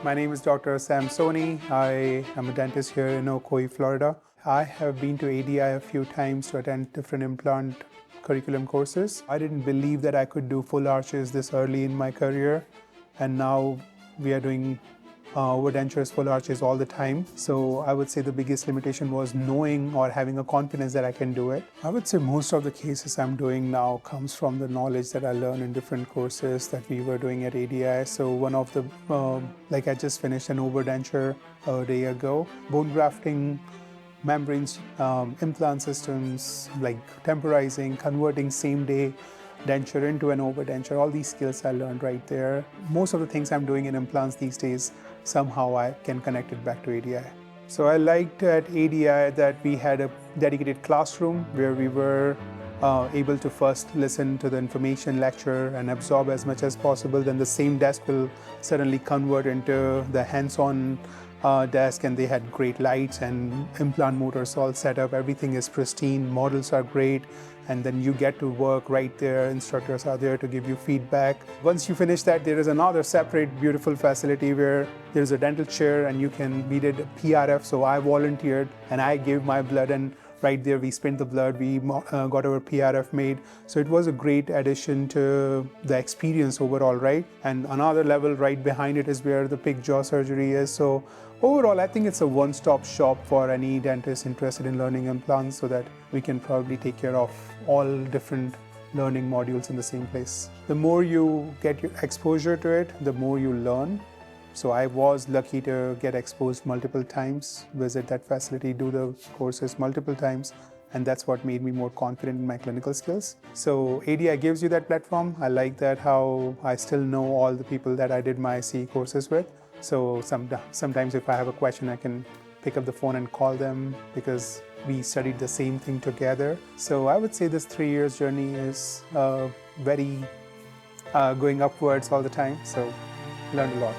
My name is Dr. Sam Soni. I am a dentist here in Ocoee, Florida. I have been to ADI a few times to attend different implant curriculum courses. I didn't believe that I could do full arches this early in my career, and now we are doing overdentures, full arches all the time. So I would say the biggest limitation was knowing or having a confidence that I can do it. I would say most of the cases I'm doing now comes from the knowledge that I learned in different courses that we were doing at ADI. So one of the, like I just finished an overdenture a day ago, bone grafting, membranes, implant systems like temporizing, converting same day denture into an overdenture. All these skills I learned right there. Most of the things I'm doing in implants these days, somehow I can connect it back to ADI. So I liked at ADI that we had a dedicated classroom where we were able to first listen to the information lecture and absorb as much as possible. Then the same desk will suddenly convert into the hands-on desk, and they had great lights and implant motors all set up. Everything is pristine, models are great, and then you get to work right there. Instructors are there to give you feedback. Once you finish that, there is another separate beautiful facility where there's a dental chair, and we did PRF, so I volunteered and I gave my blood, and right there we spent the blood, we got our PRF made. So it was a great addition to the experience overall, right? And another level right behind it is where the pig jaw surgery is. So overall, I think it's a one-stop shop for any dentist interested in learning implants, so that we can probably take care of all different learning modules in the same place. The more you get your exposure to it, the more you learn. So I was lucky to get exposed multiple times, visit that facility, do the courses multiple times, and that's what made me more confident in my clinical skills. So ADI gives you that platform. I like that, how I still know all the people that I did my CE courses with. So sometimes if I have a question, I can pick up the phone and call them because we studied the same thing together. So I would say this 3 years journey is very going upwards all the time. So learned a lot.